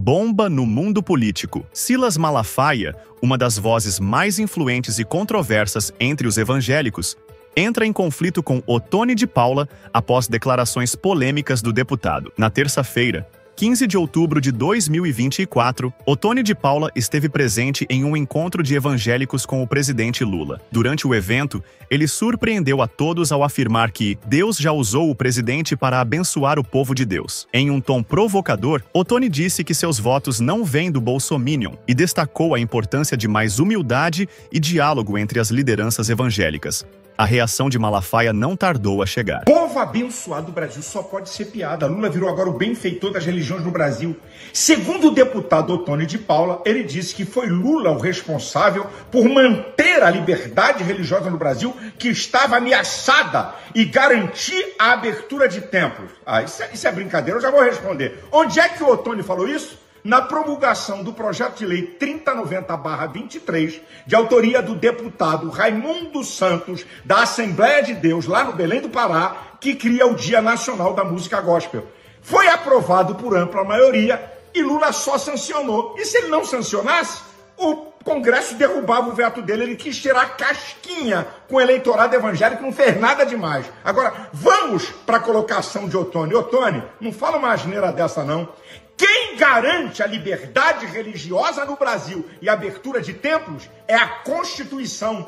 Bomba no mundo político. Silas Malafaia, uma das vozes mais influentes e controversas entre os evangélicos, entra em conflito com Othoni de Paula após declarações polêmicas do deputado. Na terça-feira, 15 de outubro de 2024, Othoni de Paula esteve presente em um encontro de evangélicos com o presidente Lula. Durante o evento, ele surpreendeu a todos ao afirmar que Deus já usou o presidente para abençoar o povo de Deus. Em um tom provocador, Othoni disse que seus votos não vêm do Bolsominion e destacou a importância de mais humildade e diálogo entre as lideranças evangélicas. A reação de Malafaia não tardou a chegar. Povo abençoado do Brasil só pode ser piada. Lula virou agora o benfeitor das religiões no Brasil. Segundo o deputado Othoni de Paula, ele disse que foi Lula o responsável por manter a liberdade religiosa no Brasil, que estava ameaçada, e garantir a abertura de templos. Isso é brincadeira, eu já vou responder. Onde é que o Othoni falou isso? Na promulgação do projeto de lei 3090/23, de autoria do deputado Raimundo Santos, da Assembleia de Deus, lá no Belém do Pará, que cria o Dia Nacional da Música Gospel. Foi aprovado por ampla maioria e Lula só sancionou. E se ele não sancionasse, o Congresso derrubava o veto dele. Ele quis tirar casquinha com o eleitorado evangélico, não fez nada demais. Agora, vamos para a colocação de Othoni. Othoni, não fala uma asneira dessa não. Quem garante a liberdade religiosa no Brasil e a abertura de templos é a Constituição.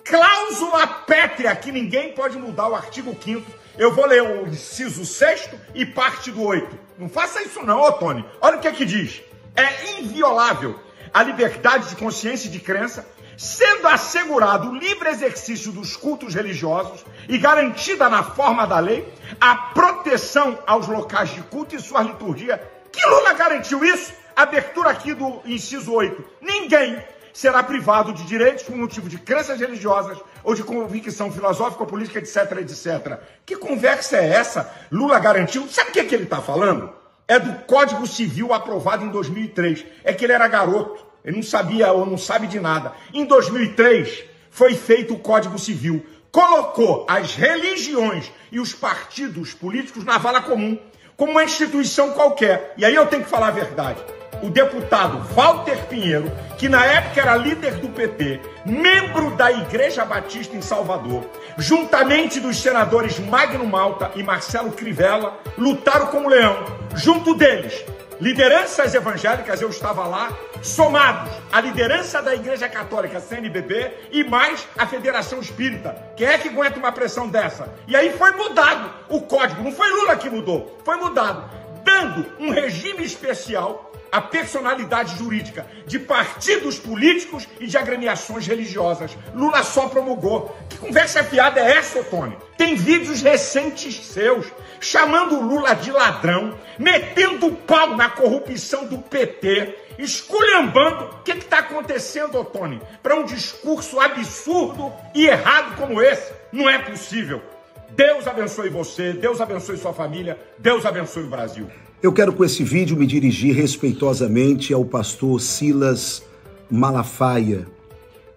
Cláusula pétrea que ninguém pode mudar, o artigo 5º. Eu vou ler o inciso 6º e parte do 8º. Não faça isso não, Othoni. Olha o que diz. É inviolável a liberdade de consciência e de crença, sendo assegurado o livre exercício dos cultos religiosos e garantida na forma da lei a proteção aos locais de culto e sua liturgia. Que Lula garantiu isso? Abertura aqui do inciso 8. Ninguém será privado de direitos por motivo de crenças religiosas ou de convicção filosófica ou política, etc, etc. Que conversa é essa? Lula garantiu. Sabe o que ele está falando? É do Código Civil aprovado em 2003. É que ele era garoto. Ele não sabia ou não sabe de nada. Em 2003 foi feito o Código Civil. Colocou as religiões e os partidos políticos na vala comum, como uma instituição qualquer. E aí eu tenho que falar a verdade. O deputado Walter Pinheiro, que na época era líder do PT, membro da Igreja Batista em Salvador, juntamente dos senadores Magno Malta e Marcelo Crivella, lutaram como leão. Junto deles, lideranças evangélicas, eu estava lá, somados à liderança da Igreja Católica CNBB e mais a Federação Espírita. Quem é que aguenta uma pressão dessa? E aí foi mudado o código, não foi Lula que mudou, foi mudado, dando um regime especial à personalidade jurídica de partidos políticos e de agremiações religiosas. Lula só promulgou. Que conversa fiada é essa, Othoni? Tem vídeos recentes seus chamando o Lula de ladrão, metendo o pau na corrupção do PT, esculhambando. O que está acontecendo, Othoni? Para um discurso absurdo e errado como esse, não é possível. Deus abençoe você, Deus abençoe sua família, Deus abençoe o Brasil. Eu quero com esse vídeo me dirigir respeitosamente ao pastor Silas Malafaia.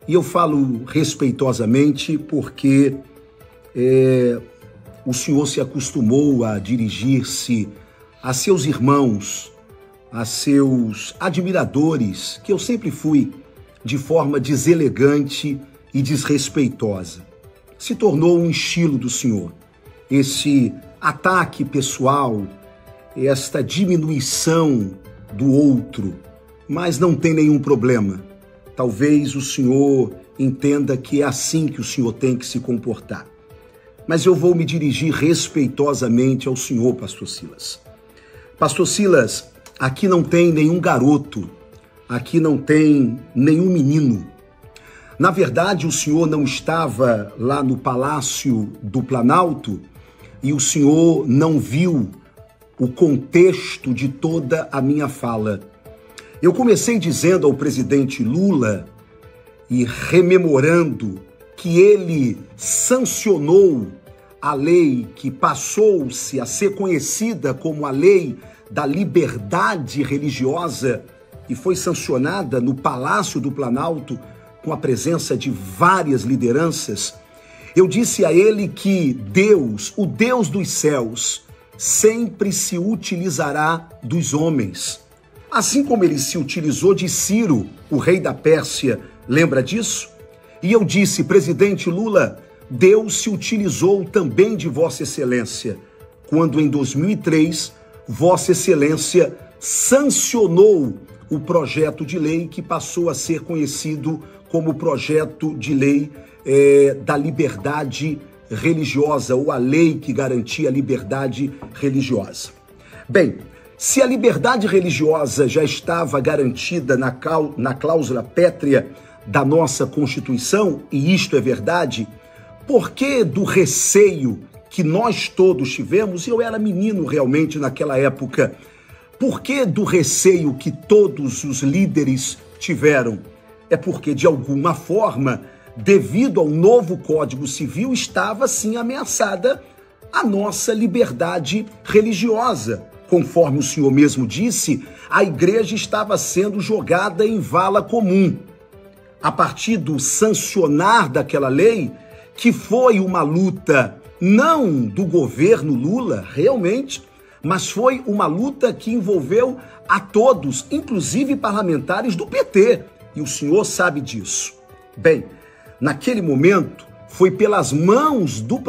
E eu falo respeitosamente porque o senhor se acostumou a dirigir-se a seus irmãos, a seus admiradores, que eu sempre fui, de forma deselegante e desrespeitosa. Se tornou um estilo do senhor. Esse ataque pessoal, esta diminuição do outro, mas não tem nenhum problema. Talvez o senhor entenda que é assim que o senhor tem que se comportar. Mas eu vou me dirigir respeitosamente ao senhor, pastor Silas. Pastor Silas, aqui não tem nenhum garoto, aqui não tem nenhum menino. Na verdade, o senhor não estava lá no Palácio do Planalto e o senhor não viu o contexto de toda a minha fala. Eu comecei dizendo ao presidente Lula e rememorando que ele sancionou a lei que passou-se a ser conhecida como a Lei da Liberdade Religiosa e foi sancionada no Palácio do Planalto com a presença de várias lideranças. Eu disse a ele que Deus, o Deus dos céus, sempre se utilizará dos homens. Assim como ele se utilizou de Ciro, o rei da Pérsia, lembra disso? E eu disse, presidente Lula, Deus se utilizou também de Vossa Excelência, quando em 2003, Vossa Excelência sancionou o projeto de lei que passou a ser conhecido como projeto de lei da liberdade religiosa, ou a lei que garantia a liberdade religiosa. Bem, se a liberdade religiosa já estava garantida na cláusula pétrea da nossa Constituição, e isto é verdade, por que do receio que nós todos tivemos, e eu era menino realmente naquela época, por que do receio que todos os líderes tiveram? É porque, de alguma forma, devido ao novo Código Civil, estava sim ameaçada a nossa liberdade religiosa. Conforme o senhor mesmo disse, a igreja estava sendo jogada em vala comum. A partir do sancionar daquela lei, que foi uma luta não do governo Lula, realmente, mas foi uma luta que envolveu a todos, inclusive parlamentares do PT, e o senhor sabe disso. Bem, naquele momento, foi pelas mãos do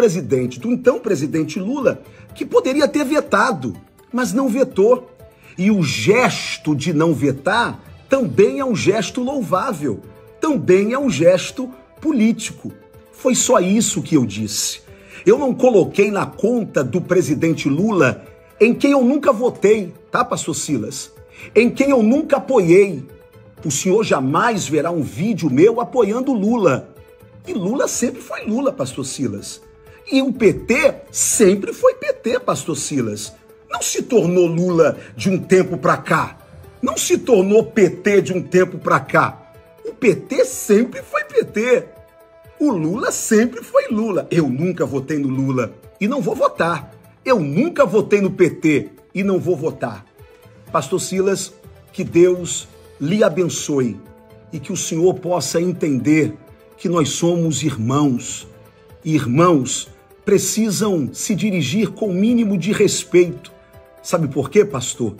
então presidente Lula, que poderia ter vetado, mas não vetou. E o gesto de não vetar também é um gesto louvável, também é um gesto político. Foi só isso que eu disse. Eu não coloquei na conta do presidente Lula em quem eu nunca votei, tá, pastor Silas? Em quem eu nunca apoiei. O senhor jamais verá um vídeo meu apoiando Lula. E Lula sempre foi Lula, pastor Silas. E o PT sempre foi PT, pastor Silas. Não se tornou Lula de um tempo para cá. Não se tornou PT de um tempo para cá. O PT sempre foi PT. O Lula sempre foi Lula. Eu nunca votei no Lula e não vou votar. Eu nunca votei no PT e não vou votar. Pastor Silas, que Deus lhe abençoe e que o senhor possa entender que nós somos irmãos. E irmãos precisam se dirigir com o mínimo de respeito. Sabe por quê, pastor?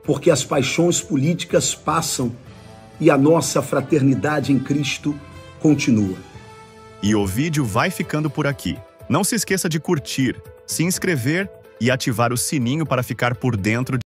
Porque as paixões políticas passam e a nossa fraternidade em Cristo continua. E o vídeo vai ficando por aqui. Não se esqueça de curtir, se inscrever e ativar o sininho para ficar por dentro